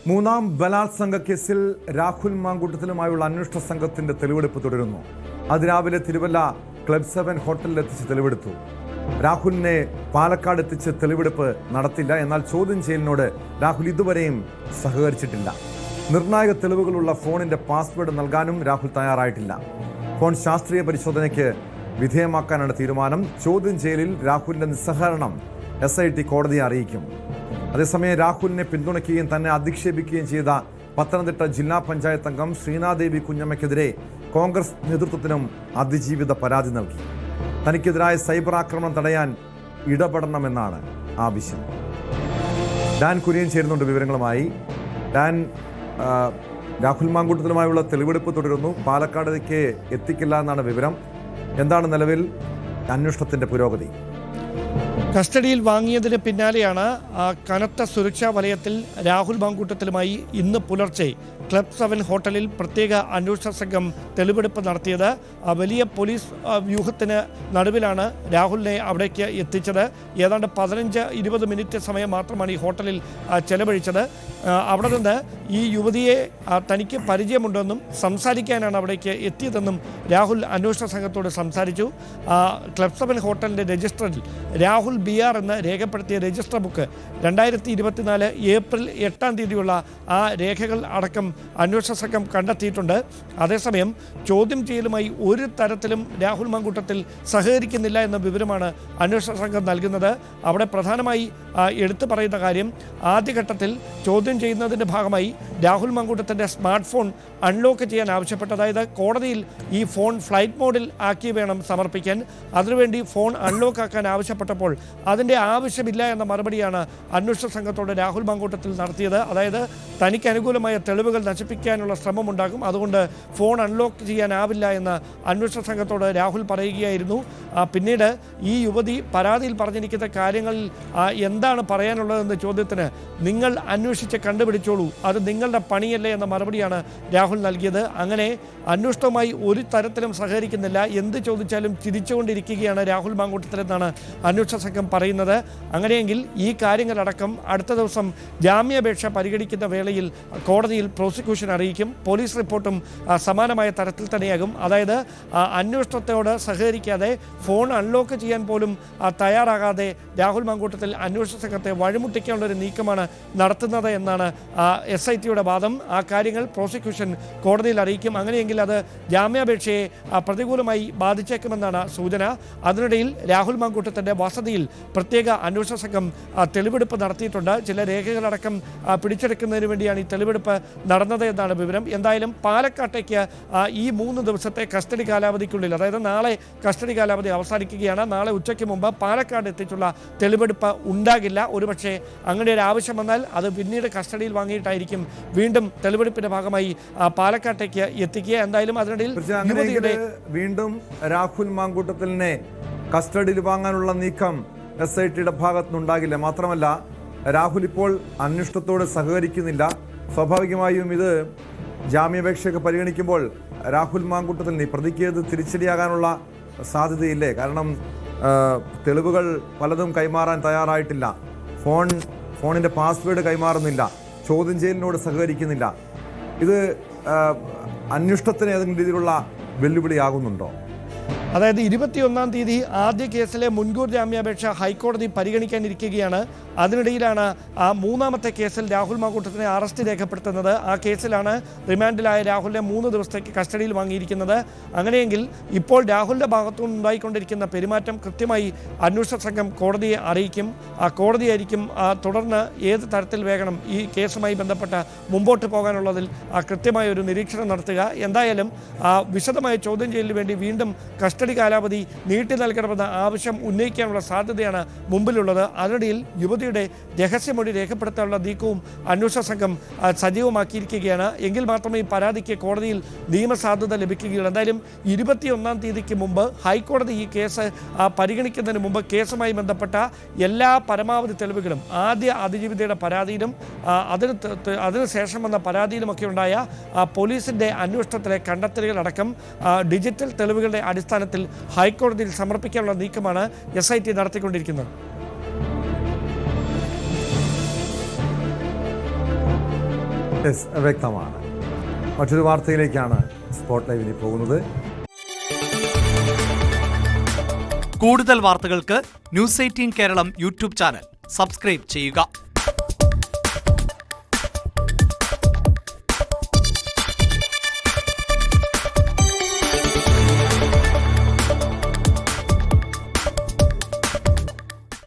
മൂന്നാം ബലാത്സംഗ കേസിൽ രാഹുൽ മാങ്കൂട്ടത്തിലുമായുള്ള അന്വേഷണ സംഘത്തിന്റെ തെളിവെടുപ്പ് തുടരുന്നു. അതിരാവിലെ തിരുവല്ല ക്ലബ് 7 ഹോട്ടലിൽ എത്തിച്ച് തെളിവെടുത്തു. രാഹുലിനെ പാലക്കാട് എത്തിച്ച് തെളിവെടുപ്പ് നടത്തില്ല. എന്നാൽ ചോദ്യം ചെയ്യലിനോട് രാഹുൽ ഇതുവരെയും സഹകരിച്ചിട്ടില്ല. നിർണായക തെളിവുകളുള്ള ഫോണിന്റെ പാസ്വേഡ് നൽകാനും രാഹുൽ തയ്യാറായിട്ടില്ല. ഫോൺ ശാസ്ത്രീയ പരിശോധനയ്ക്ക് വിധേയമാക്കാനാണ് തീരുമാനം. ചോദ്യം ചെയ്യലിൽ രാഹുലിന്റെ നിസ്സഹകരണം SIT കോടതിയെ അറിയിക്കും. അതേസമയം രാഹുലിനെ പിന്തുണയ്ക്കുകയും തന്നെ അധിക്ഷേപിക്കുകയും ചെയ്ത പത്തനംതിട്ട ജില്ലാ പഞ്ചായത്ത് അംഗം ശ്രീനാദേവി കുഞ്ഞമ്മയ്ക്കെതിരെ കോൺഗ്രസ് നേതൃത്വത്തിനും അതിജീവിത പരാതി നൽകി. തനിക്കെതിരായ സൈബർ ആക്രമണം തടയാൻ ഇടപെടണമെന്നാണ് ആവശ്യം. ഡാൻ കുര്യൻ ചേരുന്നുണ്ട് വിവരങ്ങളുമായി. ഡാൻ, രാഹുൽ മാങ്കൂട്ടത്തിലുമായുള്ള തെളിവെടുപ്പ് തുടരുന്നു. പാലക്കാടേക്ക് എത്തിക്കില്ല എന്നാണ് വിവരം. എന്താണ് നിലവിൽ അന്വേഷണത്തിന്റെ പുരോഗതി? കസ്റ്റഡിയിൽ വാങ്ങിയതിന് പിന്നാലെയാണ് കനത്ത സുരക്ഷാ വലയത്തിൽ രാഹുൽ മാങ്കൂട്ടത്തിലുമായി ഇന്ന് പുലർച്ചെ ക്ലബ് 7 ഹോട്ടലിൽ പ്രത്യേക അന്വേഷണ സംഘം തെളിവെടുപ്പ് നടത്തിയത്. വലിയ പോലീസ് വ്യൂഹത്തിന് നടുവിലാണ് രാഹുലിനെ അവിടേക്ക് എത്തിച്ചത്. ഏതാണ്ട് 15-20 മിനിറ്റ് സമയം മാത്രമാണ് ഈ ഹോട്ടലിൽ ചെലവഴിച്ചത്. അവിടെ നിന്ന് ഈ യുവതിയെ തനിക്ക് പരിചയമുണ്ടെന്നും സംസാരിക്കാനാണ് അവിടേക്ക് എത്തിയതെന്നും രാഹുൽ അന്വേഷണ സംഘത്തോട് സംസാരിച്ചു. ക്ലബ് 7 ഹോട്ടലിൻ്റെ രജിസ്റ്ററിൽ രാഹുൽ BR എന്ന് രേഖപ്പെടുത്തിയ രജിസ്റ്റർ ബുക്ക് 2024 ഏപ്രിൽ 8-ാം തീയതിയുള്ള ആ രേഖകൾ അടക്കം അന്വേഷണ സംഘം കണ്ടെത്തിയിട്ടുണ്ട്. അതേസമയം ചോദ്യം ചെയ്യലുമായി ഒരു തരത്തിലും രാഹുൽ മാങ്കൂട്ടത്തിൽ സഹകരിക്കുന്നില്ല എന്ന വിവരമാണ് അന്വേഷണ സംഘം നൽകുന്നത്. അവിടെ പ്രധാനമായി എടുത്തു പറയുന്ന കാര്യം, ആദ്യഘട്ടത്തിൽ ചോദ്യം ചെയ്യുന്നതിൻ്റെ ഭാഗമായി രാഹുൽ മാങ്കൂട്ടത്തിൻ്റെ സ്മാർട്ട് ഫോൺ അൺലോക്ക് ചെയ്യാൻ ആവശ്യപ്പെട്ടു. അതായത് കോടതിയിൽ ഈ ഫോൺ ഫ്ലൈറ്റ് മോഡിൽ ആക്കി വേണം സമർപ്പിക്കാൻ. അതിനുവേണ്ടി ഫോൺ അൺലോക്ക് ആക്കാൻ ആവശ്യപ്പെട്ടപ്പോൾ അതിൻ്റെ ആവശ്യമില്ല എന്ന മറുപടിയാണ് അന്വേഷണ സംഘത്തോട് രാഹുൽ മാങ്കൂട്ടത്തിൽ നടത്തിയത്. അതായത് തനിക്ക് അനുകൂലമായ തെളിവുകൾ നശിപ്പിക്കാനുള്ള ശ്രമമുണ്ടാകും, അതുകൊണ്ട് ഫോൺ അൺലോക്ക് ചെയ്യാനാവില്ല എന്ന് അന്വേഷണ സംഘത്തോട് രാഹുൽ പറയുകയായിരുന്നു. പിന്നീട് ഈ യുവതി പരാതിയിൽ പറഞ്ഞിരിക്കുന്ന കാര്യങ്ങളിൽ എന്താണ് പറയാനുള്ളതെന്ന ചോദ്യത്തിന് നിങ്ങൾ അന്വേഷിച്ച് കണ്ടുപിടിച്ചോളൂ, അത് നിങ്ങളുടെ പണിയല്ലേ എന്ന മറുപടിയാണ് രാഹുൽ നൽകിയത്. അങ്ങനെ അന്വേഷണവുമായി ഒരു തരത്തിലും സഹകരിക്കുന്നില്ല, എന്ത് ചോദിച്ചാലും ചിരിച്ചുകൊണ്ടിരിക്കുകയാണ് രാഹുൽ മാങ്കൂട്ടത്തിലെന്നാണ് അന്വേഷണ സംഘം പറയുന്നത്. അങ്ങനെയെങ്കിൽ ഈ കാര്യങ്ങളടക്കം അടുത്ത ദിവസം ജാമ്യാപേക്ഷ പരിഗണിക്കുന്ന വേളയിൽ കോടതിയിൽ പ്രോസിക്യൂഷൻ അറിയിക്കും. പോലീസ് റിപ്പോർട്ടും സമാനമായ തരത്തിൽ തന്നെയാകും. അതായത് അന്വേഷണത്തോട് സഹകരിക്കാതെ ഫോൺ അൺലോക്ക് ചെയ്യാൻ പോലും തയ്യാറാകാതെ രാഹുൽ മാങ്കൂട്ടത്തിൽ അന്വേഷണ സംഘത്തെ വഴിമുട്ടിക്കാനുള്ളൊരു നീക്കമാണ് നടത്തുന്നത് എന്നാണ് SITയുടെ വാദം. ആ കാര്യങ്ങൾ പ്രോസിക്യൂഷൻ കോടതിയിൽ അറിയിക്കും. അങ്ങനെയെങ്കിൽ അത് ജാമ്യാപേക്ഷയെ പ്രതികൂലമായി ബാധിച്ചേക്കുമെന്നാണ് സൂചന. അതിനിടയിൽ രാഹുൽ മാങ്കൂട്ടത്തിൻ്റെ വസതിയിൽ പ്രത്യേക അന്വേഷണ സംഘം തെളിവെടുപ്പ് നടത്തിയിട്ടുണ്ട്. ചില രേഖകളടക്കം പിടിച്ചെടുക്കുന്നതിന് വേണ്ടിയാണ് ഈ തെളിവെടുപ്പ് നടന്നത് എന്നാണ് വിവരം. എന്തായാലും പാലക്കാട്ടേക്ക് ഈ 3 ദിവസത്തെ കസ്റ്റഡി കാലാവധിക്കുള്ളിൽ, അതായത് നാളെ കസ്റ്റഡി കാലാവധി അവസാനിക്കുകയാണ്. നാളെ ഉച്ചയ്ക്ക് മുമ്പ് പാലക്കാട് എത്തിച്ചുള്ള തെളിവെടുപ്പ് ഉണ്ടാകില്ല. ഒരുപക്ഷെ അങ്ങനെ ഒരു ആവശ്യം വന്നാൽ അത് പിന്നീട് കസ്റ്റഡിയിൽ വാങ്ങിയിട്ടായിരിക്കും വീണ്ടും തെളിവെടുപ്പിന്റെ ഭാഗമായി പാലക്കാട്ടേക്ക് എത്തിക്കുക. എന്തായാലും അതിനിടയിൽ വീണ്ടും രാഹുൽ മാങ്കൂട്ടത്തിലിനെ കസ്റ്റഡിയിൽ വാങ്ങാനുള്ള നീക്കം SITയുടെ ഭാഗത്തുനിന്നുണ്ടാകില്ല. മാത്രമല്ല, രാഹുൽ ഇപ്പോൾ അന്വേഷണത്തോട് സഹകരിക്കുന്നില്ല. സ്വാഭാവികമായും ഇത് ജാമ്യാപേക്ഷയൊക്കെ പരിഗണിക്കുമ്പോൾ രാഹുൽ മാങ്കൂട്ടത്തിൽ പ്രതിക്ക് തിരിച്ചടിയാകാനുള്ള സാധ്യതയില്ലേ? കാരണം തെളിവുകൾ പലതും കൈമാറാൻ തയ്യാറായിട്ടില്ല, ഫോണിൻ്റെ പാസ്വേഡ് കൈമാറുന്നില്ല, ചോദ്യം ചെയ്യലിനോട് സഹകരിക്കുന്നില്ല. ഇത് അന്വേഷണത്തിന് ഏതെങ്കിലും രീതിയിലുള്ള വെല്ലുവിളിയാകുന്നുണ്ടോ? അതായത് 21-ാം തീയതി ആദ്യ കേസിലെ മുൻകൂർ ജാമ്യാപേക്ഷ ഹൈക്കോടതി പരിഗണിക്കാനിരിക്കുകയാണ്. അതിനിടയിലാണ് ആ 3ാമത്തെ കേസിൽ രാഹുൽ മാങ്കൂട്ടത്തിനെ അറസ്റ്റ് രേഖപ്പെടുത്തുന്നത്. ആ കേസിലാണ് റിമാൻഡിലായ രാഹുലിനെ 3 ദിവസത്തേക്ക് കസ്റ്റഡിയിൽ വാങ്ങിയിരിക്കുന്നത്. അങ്ങനെയെങ്കിൽ ഇപ്പോൾ രാഹുലിൻ്റെ ഭാഗത്തുനിന്ന് ഉണ്ടായിക്കൊണ്ടിരിക്കുന്ന പെരുമാറ്റം കൃത്യമായി അന്വേഷണ സംഘം കോടതിയെ അറിയിക്കും. ആ കോടതിയായിരിക്കും തുടർന്ന് ഏത് തരത്തിൽ വേണം ഈ കേസുമായി ബന്ധപ്പെട്ട് മുമ്പോട്ട് പോകാനുള്ളതിൽ കൃത്യമായ ഒരു നിരീക്ഷണം നടത്തുക. എന്തായാലും വിശദമായ ചോദ്യം ചെയ്യലിന് വേണ്ടി വീണ്ടും കസ്റ്റഡി കാലാവധി നീട്ടി നൽകണമെന്ന ആവശ്യം ഉന്നയിക്കാനുള്ള സാധ്യതയാണ് മുമ്പിലുള്ളത്. അതിനിടയിൽ യുവതിയുടെ രഹസ്യമൊഴി രേഖപ്പെടുത്താനുള്ള നീക്കവും അന്വേഷണ സംഘം സജീവമാക്കിയിരിക്കുകയാണ്. എങ്കിൽ മാത്രമേ ഈ പരാതിക്ക് കോടതിയിൽ നിയമസാധുത ലഭിക്കുകയുള്ളൂ. എന്തായാലും 21-ാം തീയതിക്ക് മുമ്പ് ഹൈക്കോടതി ഈ കേസ് പരിഗണിക്കുന്നതിന് മുമ്പ് കേസുമായി ബന്ധപ്പെട്ട എല്ലാ പരമാവധി തെളിവുകളും, ആദ്യ അതിജീവിതയുടെ പരാതിയിലും അതിനുശേഷം വന്ന പരാതിയിലുമൊക്കെ ഉണ്ടായ പോലീസിൻ്റെ അന്വേഷണത്തിലെ കണ്ടെത്തലുകളടക്കം ഡിജിറ്റൽ തെളിവുകളുടെ അടിസ്ഥാനത്തിൽ ഹൈക്കോടതിയിൽ സമർപ്പിക്കാനുള്ള നീക്കമാണ് SIT നടത്തിക്കൊണ്ടിരിക്കുന്നത്. വ്യക്തമാണ്. മറ്റൊരു വാർത്തയിലേക്കാണ് സ്പോട്ട് ലൈവിൽ പോകുന്നത്. കൂടുതൽ വാർത്തകൾക്ക് news 18 Keralam YouTube channel subscribe ചെയ്യുക.